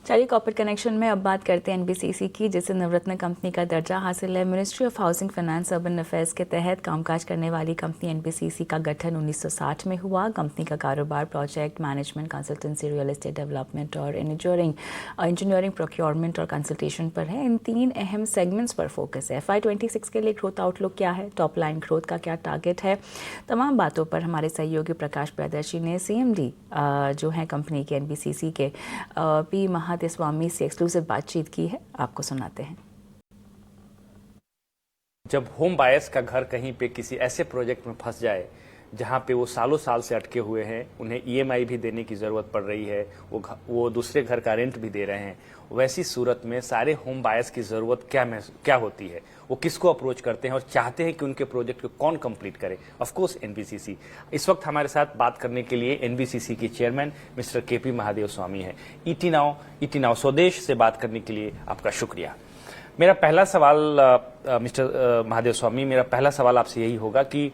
चलिए corporate connection में अब बात करते हैं एनबीसीसी की, जिसे नवरत्न कंपनी का दर्जा हासिल है। Ministry of housing finance urban affairs के तहत कामकाज करने वाली कंपनी एनबीसीसी का गठन 1960 में हुआ। कंपनी का कारोबार project management, consultancy, real estate development और इंजीनियरिंग प्रोक्योरमेंट और कंसल्टेशन पर है। इन 3 अहम सेगमेंट्स पर फोकस है। FY26 के लिए ग्रोथ आउटलुक क्या है, टॉप लाइन ग्रोथ का क्या टारगेट है, तमाम बातों पर हमारे सहयोगी प्रकाश प्रियदर्शी ने CMD जो है कंपनी के एनबीसीसी के पी महादेस्वामी से एक्सक्लूसिव बातचीत की है। आपको सुनाते हैं। जब होम बायर्स का घर कहीं पे किसी ऐसे प्रोजेक्ट में फंस जाए जहां पे वो सालों साल से अटके हुए हैं, उन्हें EMI भी देने की ज़रूरत पड़ रही है, वो दूसरे घर का रेंट भी दे रहे हैं, वैसी सूरत में सारे होम बायर्स की ज़रूरत क्या होती है, वो किसको अप्रोच करते हैं और चाहते हैं कि उनके प्रोजेक्ट को कौन कंप्लीट करे? Of course NBCC. इस वक्त हमारे साथ बात करने के लिए एनबीसीसी के चेयरमैन मिस्टर KP महादेवस्वामी हैं। ईटी नाउ स्वदेश से बात करने के लिए आपका शुक्रिया। मेरा पहला सवाल मिस्टर महादेवस्वामी, मेरा पहला सवाल आपसे यही होगा कि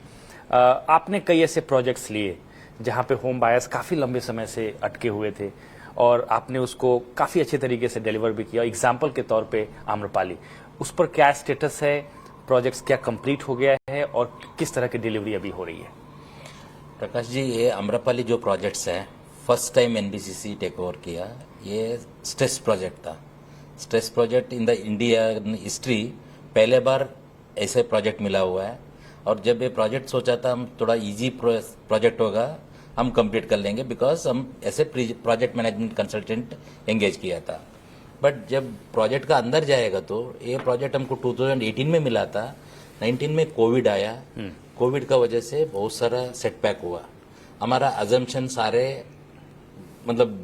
आपने कई ऐसे प्रोजेक्ट्स लिए जहां पे होम बायर्स काफ़ी लंबे समय से अटके हुए थे और आपने उसको काफ़ी अच्छे तरीके से डिलीवर भी किया। एग्जाम्पल के तौर पे आम्रपाली, उस पर क्या स्टेटस है, प्रोजेक्ट्स क्या कंप्लीट हो गया है और किस तरह की डिलीवरी अभी हो रही है? प्रकाश जी, ये आम्रपाली जो प्रोजेक्ट्स है, first time NBCC take over किया। ये स्ट्रेस प्रोजेक्ट था। Stress project in the Indian history पहले बार ऐसे प्रोजेक्ट मिला हुआ है। और जब ये प्रोजेक्ट सोचा था हम थोड़ा इजी प्रोजेक्ट होगा, हम कंप्लीट कर लेंगे, बिकॉज हम ऐसे प्रोजेक्ट मैनेजमेंट कंसल्टेंट एंगेज किया था। बट जब प्रोजेक्ट का अंदर जाएगा तो ये प्रोजेक्ट हमको 2018 में मिला था। 19 में कोविड आया। कोविड का वजह से बहुत सारा सेटबैक हुआ। हमारा अजम्पशन सारे मतलब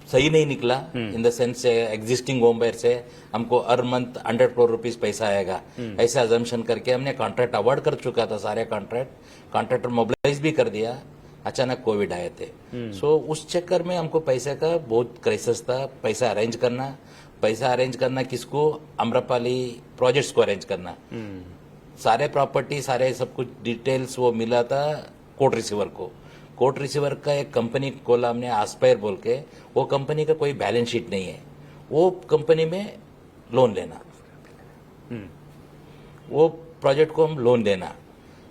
सही नहीं निकला। In the sense existing home buyer से हमको हर मंथ 100 करोड़ रुपीस पैसा आएगा, ऐसे अजम्पशन करके हमने कॉन्ट्रैक्ट अवार्ड कर चुका था। सारे कॉन्ट्रैक्टर मोबिलाइज भी कर दिया। अचानक कोविड आए थे। सो उस चक्कर में हमको पैसे का बहुत क्राइसिस था। पैसा अरेंज करना किसको? आम्रपाली प्रोजेक्ट्स को अरेंज करना। सारे प्रॉपर्टी, सारे सब कुछ डिटेल्स वो मिला था कोर्ट रिसीवर को। कोर्ट रिसीवर का एक कंपनी खोला हमने, आस्पायर बोल के। वो कंपनी का कोई बैलेंस शीट नहीं है। वो कंपनी में लोन लेना, वो प्रोजेक्ट को हम लोन देना।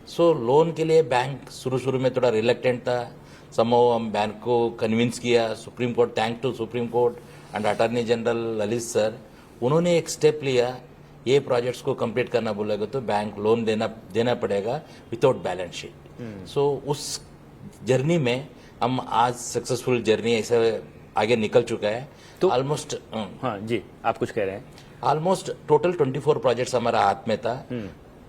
सो लोन के लिए बैंक शुरू में थोड़ा रिलेक्टेंट था। समहाउ हम बैंक को कन्विंस किया। Supreme court, thank to supreme court and attorney general Lalit sir, उन्होंने एक स्टेप लिया। ये प्रोजेक्ट्स को कंप्लीट करना बोलेगा तो बैंक लोन देना पड़ेगा विदाउट बैलेंस शीट। सो उस जर्नी में हम आज सक्सेसफुल जर्नी ऐसे आगे निकल चुका है। तो ऑलमोस्ट हाँ जी, आप कुछ कह रहे हैं? ऑलमोस्ट टोटल 24 प्रोजेक्ट्स हमारा हाथ में था।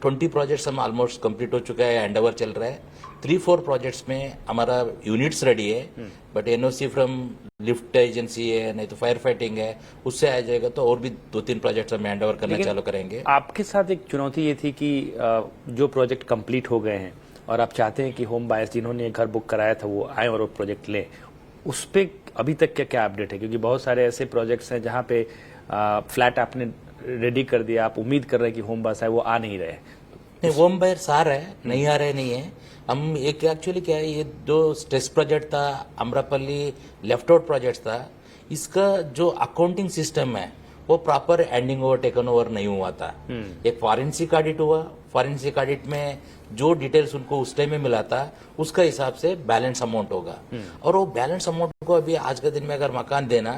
20 प्रोजेक्ट्स हम ऑलमोस्ट कंप्लीट हो चुका है, हैंडओवर चल रहा है। 3-4 प्रोजेक्ट्स में हमारा यूनिट्स रेडी है, but NOC from lift agency है, नहीं तो फायर फाइटिंग है, उससे आ जाएगा तो और भी 2-3 प्रोजेक्ट्स हम हैंडओवर करना चालू करेंगे। आपके साथ एक चुनौती ये थी कि जो प्रोजेक्ट कंप्लीट हो गए हैं और आप चाहते हैं कि होम बायर्स जिन्होंने घर बुक कराया था वो आए और वो प्रोजेक्ट लें, उस पर अभी तक क्या अपडेट है? क्योंकि बहुत सारे ऐसे प्रोजेक्ट्स हैं जहां पे फ्लैट आपने रेडी कर दिया, आप उम्मीद कर रहे हैं कि होम बायर्स आए, वो आ नहीं रहे। नहीं, होम बायर्स आ रहे हैं, नहीं आ रहे नहीं है। हम एक एक्चुअली क्या है, ये जो स्ट्रेस प्रोजेक्ट था, आम्रपाली लेफ्ट आउट प्रोजेक्ट था, इसका जो अकाउंटिंग सिस्टम है वो proper ending over taken over नहीं हुआ था। एक फॉरेंसिक ऑडिट हुआ। फॉरेंसिक ऑडिट में जो डिटेल्स उनको उस टाइम में मिला था उसका हिसाब से बैलेंस अमाउंट होगा। और वो बैलेंस अमाउंट को अभी आज के दिन में अगर मकान देना,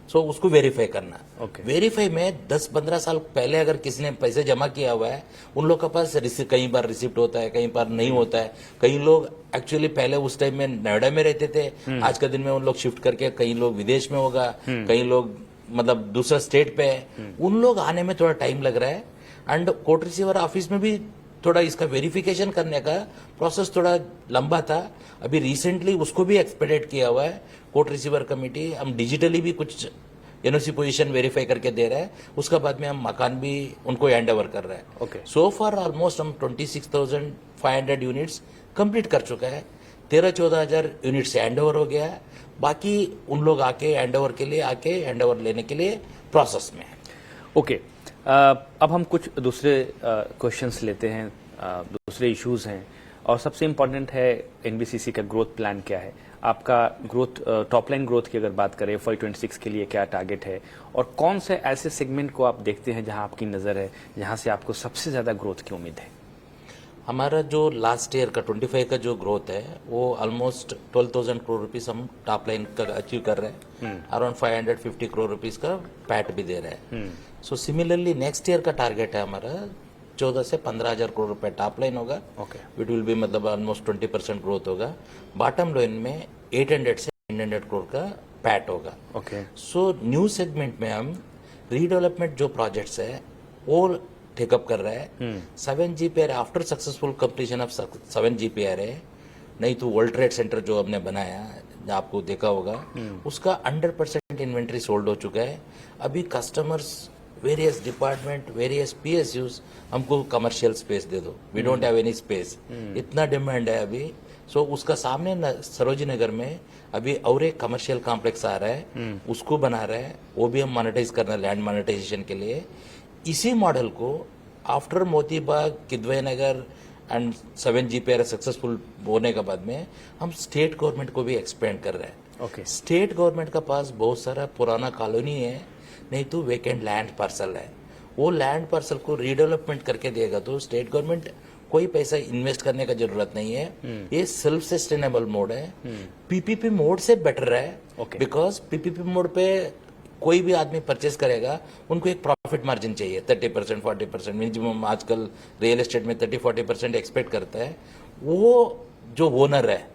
सो उसको वेरीफाई करना। वेरीफाई में 10-15 साल पहले अगर किसी ने पैसे जमा किया हुआ है, उन लोग के पास कई बार रिसिप्ट होता है, कई बार नहीं होता है। कई लोग एक्चुअली पहले उस टाइम में नोएडा में रहते थे, आज के दिन में उन लोग शिफ्ट करके कई लोग विदेश में होगा, कई लोग मतलब दूसरा स्टेट पे है। उन लोग आने में थोड़ा टाइम लग रहा है। एंड कोर्ट रिसीवर ऑफिस में भी थोड़ा इसका वेरिफिकेशन करने का प्रोसेस थोड़ा लंबा था। अभी रिसेंटली उसको भी एक्सपेडिट किया हुआ है कोर्ट रिसीवर कमेटी। हम डिजिटली भी कुछ NOC पोजीशन वेरीफाई करके दे रहा है। उसके बाद में हम मकान भी उनको हैंड ओवर कर रहे हैं। सो फार ऑलमोस्ट हम 26,500 यूनिट्स कंप्लीट कर चुका है। 13-14 हजार यूनिट्स हैंड ओवर हो गया है। बाकी उन लोग आके हैंड ओवर लेने के लिए प्रोसेस में है। ओके, अब हम कुछ दूसरे क्वेश्चंस लेते हैं, दूसरे इश्यूज हैं, और सबसे इम्पोर्टेंट है एनबीसीसी का ग्रोथ प्लान क्या है। आपका ग्रोथ, टॉप लाइन ग्रोथ की अगर बात करें FY26 के लिए क्या टारगेट है, और कौन से ऐसे सेगमेंट को आप देखते हैं जहां आपकी नज़र है, जहां से आपको सबसे ज़्यादा ग्रोथ की उम्मीद है? हमारा जो लास्ट ईयर का 25 का जो ग्रोथ है वो ऑलमोस्ट 12,000 करोड़ रुपीस हम टॉप लाइन का अचीव कर रहे हैं, अराउंड 550 करोड़ रुपीस का पैट भी दे रहे हैं। सो सिमिलरली नेक्स्ट ईयर का टारगेट है हमारा 14 से 15,000 करोड़ रुपए टॉप लाइन होगा। ओके, इट विल बी मतलब ऑलमोस्ट 20% ग्रोथ होगा। बॉटम लाइन में 800 से 900 करोड़ का पैट होगा। ओके, सो न्यू सेगमेंट में हम रीडेवलपमेंट जो प्रोजेक्ट्स है वो टेकअप कर रहा है। 7 GPR after successful completion of 7 GPR है, नहीं तो वर्ल्ड ट्रेड सेंटर जो हमने बनाया आपको देखा होगा, उसका 100% इन्वेंट्री सोल्ड हो चुका है। अभी customers various department various PSUs हमको कमर्शियल स्पेस दे दो, we don't have any space, इतना डिमांड है अभी। सो उसका सामने सरोजी नगर में अभी और एक कमर्शियल कॉम्प्लेक्स आ रहा है, उसको बना रहा है, वो भी हम मोनेटाइज करना है लैंड मोनेटाइजेशन के लिए। इसी मॉडल को after Moti Bagh, Kidwai Nagar and 7 GPR successful होने के बाद में हम स्टेट गवर्नमेंट को भी एक्सपेंड कर रहे हैं। ओके, स्टेट गवर्नमेंट का पास बहुत सारा पुराना कॉलोनी है, नहीं तो वेकेंट लैंड पार्सल है, वो लैंड पार्सल को रीडेवलपमेंट करके देगा तो स्टेट गवर्नमेंट कोई पैसा इन्वेस्ट करने का जरूरत नहीं है। ये सेल्फ सस्टेनेबल मोड है, PPP मोड से बेटर है। Okay. बिकॉज PPP मोड पे कोई भी आदमी परचेस करेगा उनको एक प्रॉफिट मार्जिन चाहिए 30% 40% मिनिमम, आजकल रियल एस्टेट में 30-40% एक्सपेक्ट करता है। वो जो ओनर है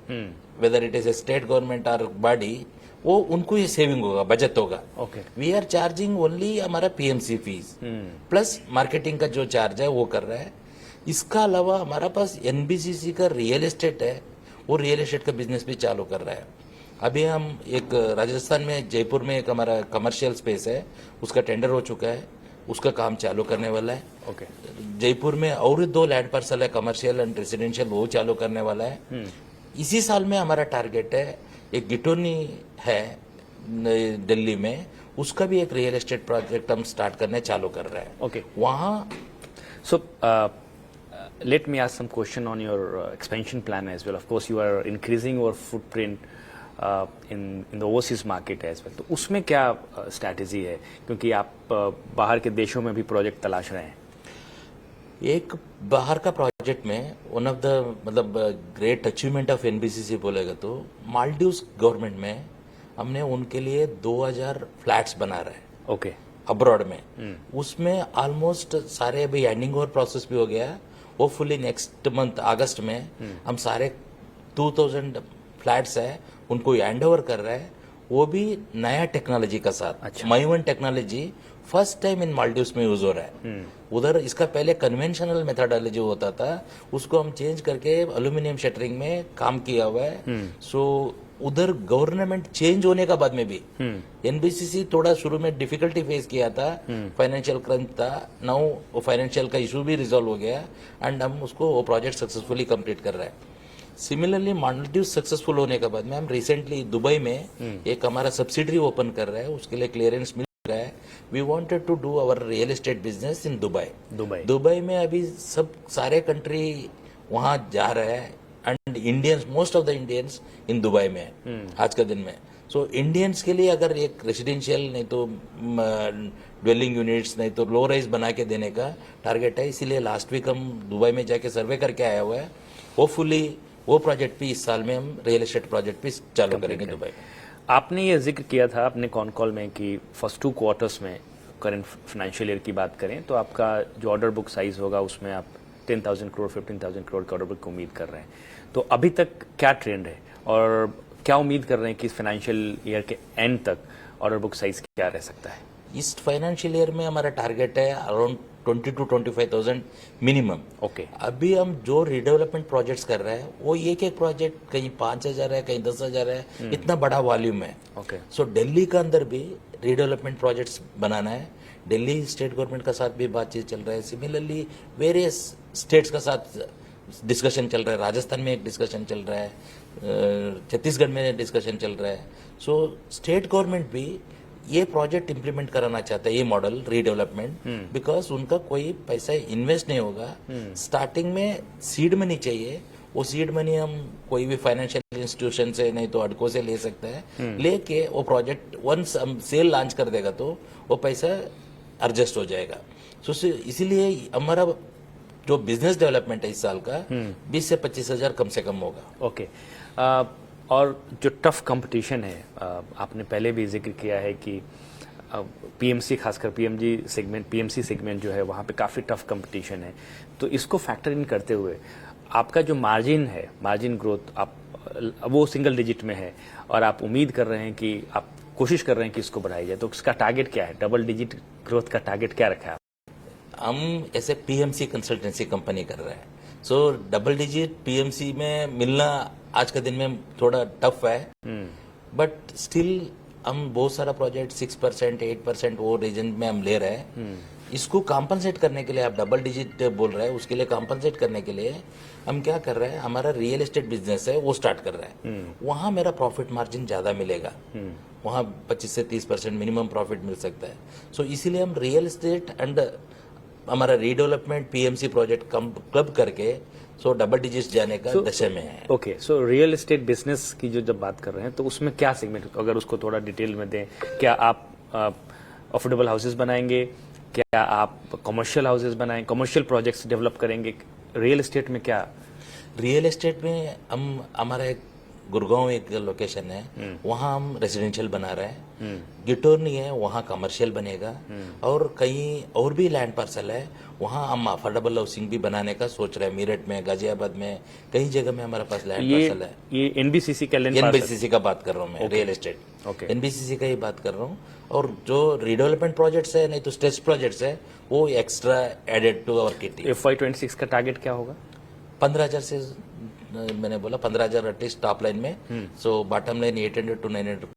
whether it is a state government और बॉडी, वो उनको ये सेविंग होगा, बचत होगा। Okay, we are charging only हमारा PMC फीस प्लस मार्केटिंग का जो चार्ज है वो कर रहा है। इसका अलावा हमारा पास NBCC का रियल एस्टेट है, वो रियल एस्टेट का बिजनेस भी चालू कर रहा है। अभी हम एक राजस्थान में जयपुर में एक हमारा कमर्शियल स्पेस है, उसका टेंडर हो चुका है, उसका काम चालू करने वाला है। ओके, जयपुर में और 2 लैंड पार्सल है कमर्शियल एंड रेसिडेंशियल, वो चालू करने वाला है। इसी साल में हमारा टारगेट है एक गिटोनी है दिल्ली में, उसका भी एक रियल एस्टेट प्रोजेक्ट हम स्टार्ट करने चालू कर रहे हैं। ओके। वहाँ So, let me ask some question on your expansion plan as well. Of course, you are increasing your footprint in the overseas market as well. तो उसमें क्या strategy है, क्योंकि आप बाहर के देशों में भी प्रोजेक्ट तलाश रहे हैं? एक बाहर का प्रोजेक्ट में वन ऑफ द मतलब ग्रेट अचीवमेंट ऑफ NBCC बोलेगा तो मालदीव्स गवर्नमेंट में हमने उनके लिए 2000 फ्लैट्स बना रहे हैं ओके, अब्रॉड में। उसमें ऑलमोस्ट सारे अभी हैंडिंग ओवर प्रोसेस भी हो गया, होपफुली नेक्स्ट मंथ अगस्त में हम सारे 2000 फ्लैट्स है उनको हैंड ओवर कर रहे हैं, वो भी नया टेक्नोलॉजी का साथ। अच्छा। माइवन technology first time in Maldives में यूज हो रहा है। उधर इसका पहले कन्वेंशनल मेथोडोलॉजी होता था, उसको हम चेंज करके एल्यूमिनियम शटरिंग में काम किया हुआ है। सो उधर गवर्नमेंट चेंज होने का बाद में भी NBCC थोड़ा शुरू में डिफिकल्टी फेस किया था, फाइनेंशियल क्रंच था, नाउ वो फाइनेंशियल का इशू भी रिजॉल्व हो गया एंड हम उसको वो प्रोजेक्ट सक्सेसफुली कंप्लीट कर रहे हैं। सिमिलरली मालदीव सक्सेसफुल होने के बाद में हम रिसेंटली दुबई में एक हमारा सब्सिडरी ओपन कर रहे हैं, उसके लिए क्लियरेंस मिल रहा है। We wanted to do our real estate business in Dubai में अभी सब सारे कंट्री वहां जा रहे हैं and Indians, most of the Indians in Dubai में आज का दिन में। सो इंडियंस के लिए अगर एक रेसिडेंशियल नहीं तो ड्वेलिंग यूनिट्स नहीं तो लो राइज बना के देने का टारगेट है, इसीलिए लास्ट वीक हम दुबई में जाके सर्वे करके आया हुआ है। होपफुली वो प्रोजेक्ट भी इस साल में हम रियल एस्टेट प्रोजेक्ट भी चालू करेंगे दुबई। आपने ये जिक्र किया था अपने कॉन कॉल में कि फर्स्ट 2 क्वार्टर्स में करंट फाइनेंशियल ईयर की बात करें तो आपका जो ऑर्डर बुक साइज होगा उसमें आप 10,000 करोड़ 15,000 करोड़ का ऑर्डर बुक की उम्मीद कर रहे हैं। तो अभी तक क्या ट्रेंड है और क्या उम्मीद कर रहे हैं कि इस फाइनेंशियल ईयर के एंड तक ऑर्डर बुक साइज क्या रह सकता है? इस फाइनेंशियल ईयर में हमारा टारगेट है अराउंड 20 to 25,000 मिनिमम। ओके, अभी हम जो रिडेवलपमेंट प्रोजेक्ट्स कर रहे हैं वो एक प्रोजेक्ट कहीं 5,000 है, कहीं 10,000 है, इतना बड़ा वॉल्यूम है। ओके, सो दिल्ली का अंदर भी रिडेवलपमेंट प्रोजेक्ट्स बनाना है, दिल्ली स्टेट गवर्नमेंट का साथ भी बातचीत चल रहा है। सिमिलरली वेरियस स्टेट्स का साथ डिस्कशन चल रहा है, राजस्थान में एक डिस्कशन चल रहा है, छत्तीसगढ़ में डिस्कशन चल रहा है। सो स्टेट गवर्नमेंट भी ये प्रोजेक्ट इंप्लीमेंट कराना चाहता है, ये मॉडल रीडेवलपमेंट, बिकॉज उनका कोई पैसा इन्वेस्ट नहीं होगा, स्टार्टिंग में सीड मनी चाहिए, वो सीड मनी हम कोई भी फाइनेंशियल इंस्टीट्यूशन से नहीं तो अडको से ले सकते हैं, लेके वो प्रोजेक्ट वंस हम सेल लॉन्च कर देगा तो वो पैसा एडजस्ट हो जाएगा। सो इसीलिए हमारा जो बिजनेस डेवलपमेंट है इस साल का 20 से 25 हजार कम से कम होगा। ओके। और जो टफ कंपटीशन है, आपने पहले भी जिक्र किया है कि पीएमसी, खासकर पीएमसी सेगमेंट जो है वहाँ पे काफ़ी टफ कंपटीशन है, तो इसको फैक्टर इन करते हुए आपका जो मार्जिन है, मार्जिन ग्रोथ आप वो सिंगल डिजिट में है और आप उम्मीद कर रहे हैं कि आप कोशिश कर रहे हैं कि इसको बढ़ाई जाए, तो उसका टारगेट क्या है? डबल डिजिट ग्रोथ का टारगेट क्या रखा है? हम ऐसे पीएमसी कंसल्टेंसी कंपनी कर रहे हैं, सो डबल डिजिट पीएमसी में मिलना आज के दिन में थोड़ा टफ है, बट स्टिल हम बहुत सारा प्रोजेक्ट 6%, 8% वो रीजन में हम ले रहे हैं। इसको कॉम्पनसेट करने के लिए, आप डबल डिजिट बोल रहे हैं, उसके लिए कॉम्पनसेट करने के लिए हम क्या कर रहे हैं, हमारा रियल एस्टेट बिजनेस है वो स्टार्ट कर रहे हैं। वहां मेरा प्रॉफिट मार्जिन ज्यादा मिलेगा, वहां 25 से 30% मिनिमम प्रॉफिट मिल सकता है। सो इसीलिए हम रियल एस्टेट एंड हमारा रीडेवलपमेंट पीएमसी प्रोजेक्ट क्लब करके सो डबल डिजिट जाने का दशा में है। Okay, so real estate business की जो जब बात कर रहे हैं तो उसमें क्या सेगमेंट, अगर उसको थोड़ा डिटेल में दें, क्या आप अफोर्डेबल हाउसेज बनाएंगे, क्या आप कमर्शियल हाउसेज बनाएंगे, कमर्शियल प्रोजेक्ट्स डेवलप करेंगे? रियल एस्टेट में क्या? रियल एस्टेट में हम हमारा एक गुड़गांव एक लोकेशन है, वहाँ हम रेजिडेंशियल बना रहे हैं। गिटोरनी है, वहाँ कमर्शियल बनेगा, और कहीं और भी लैंड पार्सल है, वहाँ हम अफोर्डेबल हाउसिंग भी बनाने का सोच रहे हैं। मेरठ में, गाजियाबाद में, कई जगह में हमारे पास लैंड पार्सल है। ये एनबीसीसी का लैंड एनबीसीसी का बात कर रहा हूँ मैं, रियल एस्टेट एनबीसीसी का ही बात कर रहा हूँ। और जो रीडेवलपमेंट प्रोजेक्ट्स है, नहीं तो स्ट्रेच प्रोजेक्ट्स है, वो extra added to our kitty. FY26 का टारगेट क्या होगा? 15,000 से, मैंने बोला 15,000 एटलीस्ट टॉप लाइन में, so bottom line 800 to 900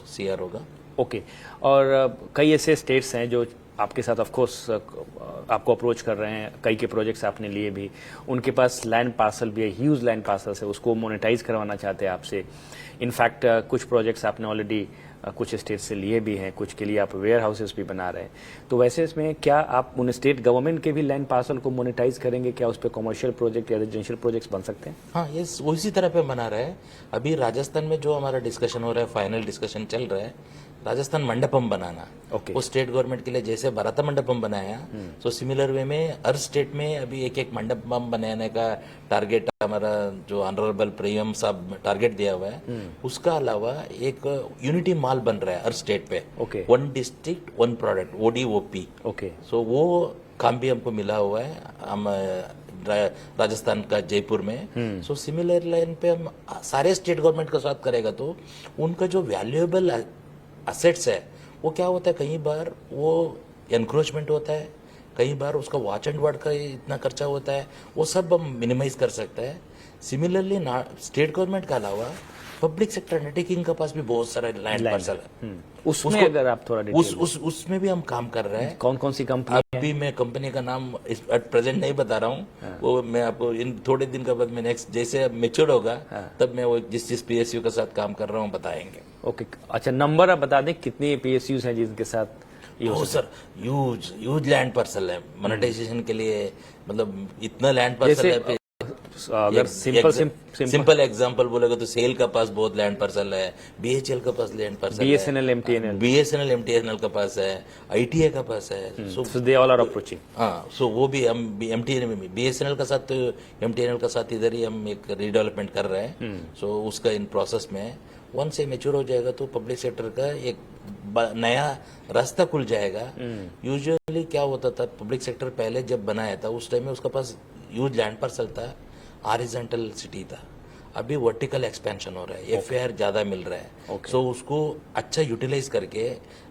CR होगा। ओके। और कई ऐसे स्टेट्स हैं जो आपके साथ ऑफ कोर्स आपको अप्रोच कर रहे हैं, कई के प्रोजेक्ट्स आपने लिए भी, उनके पास लैंड पार्सल भी है, ह्यूज लैंड पार्सल्स है, उसको मोनेटाइज करवाना चाहते हैं आपसे। इनफैक्ट कुछ प्रोजेक्ट्स आपने ऑलरेडी कुछ स्टेट से लिए भी हैं, कुछ के लिए आप वेयर हाउसेस भी बना रहे हैं, तो वैसे इसमें क्या आप उन स्टेट गवर्नमेंट के भी लैंड पार्सल को मोनेटाइज करेंगे? क्या उस पर कमर्शियल प्रोजेक्ट या रेजिडेंशियल प्रोजेक्ट्स बन सकते हैं? हाँ, ये उसी तरह पे बना रहे हैं। अभी राजस्थान में जो हमारा डिस्कशन हो रहा है, फाइनल डिस्कशन चल रहा है, राजस्थान मंडपम बनाना। वो स्टेट गवर्नमेंट के लिए जैसे भारत मंडपम बनाया, तो सिमिलर वे में हर स्टेट में अभी एक एक मंडपम बनाने का टारगेट हमारा जो ऑनरेबल प्रीएम साहब टारगेट दिया हुआ है। उसका अलावा एक यूनिटी मॉल बन रहा है हर स्टेट पे। One district one product, ODOP। Okay, so वो काम भी हमको मिला हुआ है, हम राजस्थान का जयपुर में। सो सिमिलर लाइन पे हम सारे स्टेट गवर्नमेंट का साथ करेगा तो उनका जो वैल्यूएबल असेट्स है वो क्या होता है, कई बार वो एनक्रोचमेंट होता है, कई बार उसका वॉच एंड वर्ड का इतना खर्चा होता है, वो सब हम मिनिमाइज कर सकते हैं। सिमिलरली स्टेट गवर्नमेंट के अलावा पब्लिक सेक्टर अंडरटेकिंग के पास भी बहुत सारा लैंड पार्सल है। उसमें अगर आप थोड़ा उसमें भी हम काम कर रहे हैं। कौन कौन सी कंपनी? अभी मैं कंपनी का नाम एट प्रेजेंट नहीं बता रहा हूँ, वो मैं आपको इन थोड़े दिन के बाद में नेक्स्ट जैसे मेच्योर होगा तब मैं वो जिस PSU के साथ काम कर रहा हूँ बताएंगे। ओके, अच्छा, नंबर आप बता दें कितनी PSUs हैं जिनके साथ? सर ह्यूज लैंड पार्सल है मोनेटाइजेशन के लिए, मतलब इतना लैंड पार्सल है। अगर सिंपल एग्जांपल बोलेगा तो सेल का पास बहुत लैंड पार्सल है, BHL का पास लैंड पार्सल है, BSNL MTNL का पास है, ITA का पास है। सो दे ऑल आर अप्रोचिंग। हाँ, सो वो भी हम BSNL का साथ, MTNL का साथ इधर ही हम एक रीडेवलपमेंट कर रहे हैं। सो उसका इन प्रोसेस में वन से मेच्योर हो जाएगा तो पब्लिक सेक्टर का एक नया रास्ता खुल जाएगा। यूजुअली क्या होता था, पब्लिक सेक्टर पहले जब बनाया था उस टाइम में उसका पास ह्यूज लैंड पार्सल था, हॉरिजॉन्टल सिटी था। अभी वर्टिकल एक्सपेंशन हो रहा है, FAR ज्यादा मिल रहा है। सो उसको अच्छा यूटिलाइज करके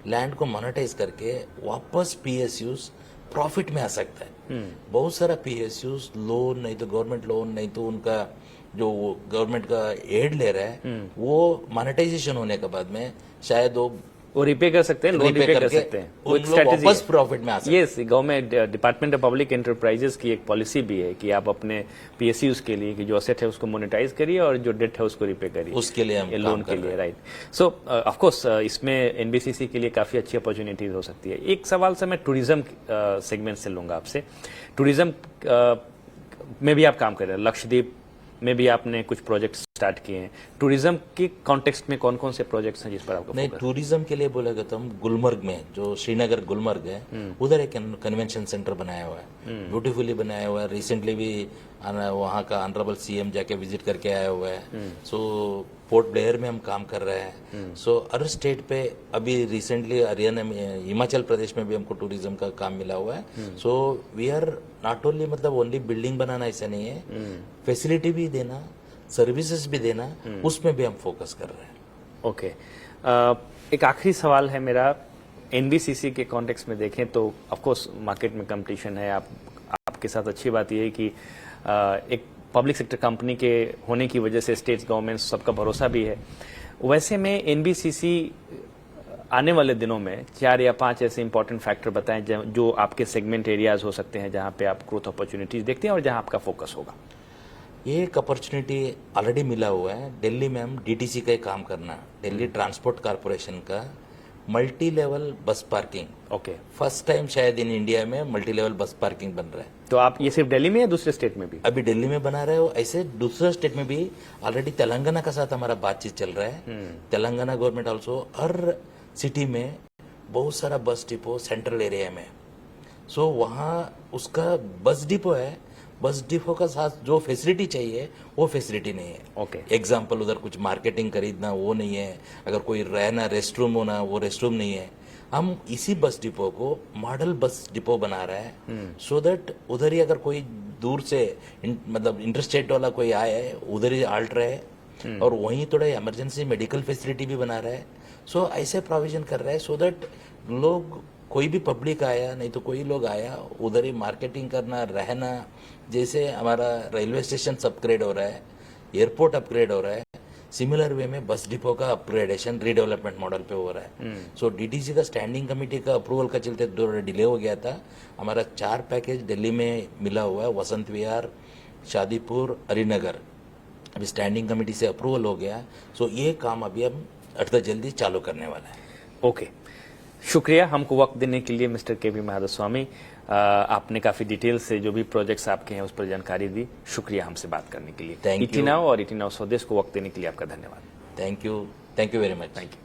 लैंड को मोनेटाइज करके वापस PSUs प्रॉफिट में आ सकता है। बहुत सारा PSUs लोन, नहीं तो गवर्नमेंट लोन, नहीं तो उनका जो गवर्नमेंट का एड ले रहा है, वो मोनेटाइजेशन होने के बाद में शायद वो रिपे कर सकते हैं, लोन रिपे कर सकते हैं। वो एक स्ट्रेटजी वापस प्रॉफिट में आ सकते हैं। Yes, government department of public enterprises की एक पॉलिसी भी है कि आप अपने PSUs के लिए कि जो असेट है उसको मोनेटाइज करिए और जो डेट है उसको रिपे करिए, उसके लिए हम लोन के लिए। राइट। सो ऑफ कोर्स इसमें NBCC के लिए काफी अच्छी अपॉर्चुनिटीज हो सकती है। एक सवाल से मैं टूरिज्म सेगमेंट से लूंगा आपसे। टूरिज्म में भी आप काम कर रहे हैं, लक्षद्वीप में भी आपने कुछ प्रोजेक्ट स्टार्ट किए हैं। टूरिज्म के कॉन्टेक्स्ट में कौन कौन से प्रोजेक्ट्स हैं जिस पर आपका नहीं, फोकस? टूरिज्म के लिए बोलेगा तो हम गुलमर्ग में, जो श्रीनगर गुलमर्ग है, उधर एक कन्वेंशन सेंटर बनाया हुआ है, ब्यूटीफुली बनाया हुआ है। रिसेंटली भी वहाँ का ऑनरेबल सीएम जाके विजिट करके आया हुआ है। सो पोर्ट ब्लेयर में हम काम कर रहे हैं। सो हर स्टेट पे अभी रिसेंटली हरियाणा में, हिमाचल प्रदेश में भी हमको टूरिज्म का काम मिला हुआ है। So we are not only, मतलब ओनली बिल्डिंग बनाना ऐसा नहीं है, फैसिलिटी भी देना, सर्विसेज भी देना, उसमें भी हम फोकस कर रहे हैं। ओके, एक आखिरी सवाल है मेरा। एनबीसीसी के कॉन्टेक्स्ट में देखें तो ऑफ कोर्स मार्केट में कंपटीशन है, आपके साथ अच्छी बात यह है कि एक पब्लिक सेक्टर कंपनी के होने की वजह से स्टेट्स गवर्नमेंट्स सबका भरोसा भी है। वैसे में एनबीसीसी आने वाले दिनों में 4 या 5 ऐसे इंपॉर्टेंट फैक्टर बताएं जो आपके सेगमेंट एरियाज हो सकते हैं जहां पे आप ग्रोथ अपॉर्चुनिटीज देखते हैं और जहां आपका फोकस होगा। ये एक अपॉर्चुनिटी ऑलरेडी मिला हुआ है। दिल्ली में हम डीटीसी का काम करना, दिल्ली ट्रांसपोर्ट कॉर्पोरेशन का मल्टी लेवल बस पार्किंग। ओके, फर्स्ट टाइम शायद इन इंडिया में मल्टी लेवल बस पार्किंग बन रहा है। तो आप ये सिर्फ दिल्ली में या दूसरे स्टेट में भी? अभी दिल्ली में बना रहे हो, ऐसे दूसरे स्टेट में भी ऑलरेडी तेलंगाना का साथ हमारा बातचीत चल रहा है। तेलंगाना गवर्नमेंट ऑल्सो हर सिटी में बहुत सारा बस डिपो सेंट्रल एरिया में, सो वहाँ उसका बस डिपो है, बस डिपो का साथ जो फैसिलिटी चाहिए वो फैसिलिटी नहीं है। ओके, एग्जाम्पल उधर कुछ मार्केटिंग खरीदना वो नहीं है, अगर कोई रहना रेस्ट रूम होना वो रेस्ट रूम नहीं है। हम इसी बस डिपो को मॉडल बस डिपो बना रहा है, सो दैट उधर ही अगर कोई दूर से मतलब इंटरस्टेट वाला कोई आए उधर ही आल्ट रहे, और वहीं थोड़ा इमरजेंसी मेडिकल फैसिलिटी भी बना रहा है। सो ऐसे प्रोविजन कर रहा है सो दैट लोग, कोई भी पब्लिक आया नहीं तो कोई लोग आया उधर ही मार्केटिंग करना, रहना। जैसे हमारा रेलवे स्टेशन अपग्रेड हो रहा है, एयरपोर्ट अपग्रेड हो रहा है, सिमिलर वे में बस डिपो का अपग्रेडेशन रीडेवलपमेंट मॉडल पे हो रहा है। सो डीटीसी का स्टैंडिंग कमेटी का अप्रूवल का चलते थोड़ा डिले हो गया था। हमारा 4 पैकेज दिल्ली में मिला हुआ है, वसंत विहार, शादीपुर, हरिनगर, अभी स्टैंडिंग कमेटी से अप्रूवल हो गया। सो ये काम अभी हम जल्दी चालू करने वाला है। ओके, शुक्रिया हमको वक्त देने के लिए मिस्टर के वी महादस्वामी। आपने काफी डिटेल से जो भी प्रोजेक्ट्स आपके हैं उस पर जानकारी दी। शुक्रिया हमसे बात करने के लिए। Thank you. ईटी नाउ और ईटी नाउ स्वदेश को वक्त देने के लिए आपका धन्यवाद। Thank you very much. Thank you.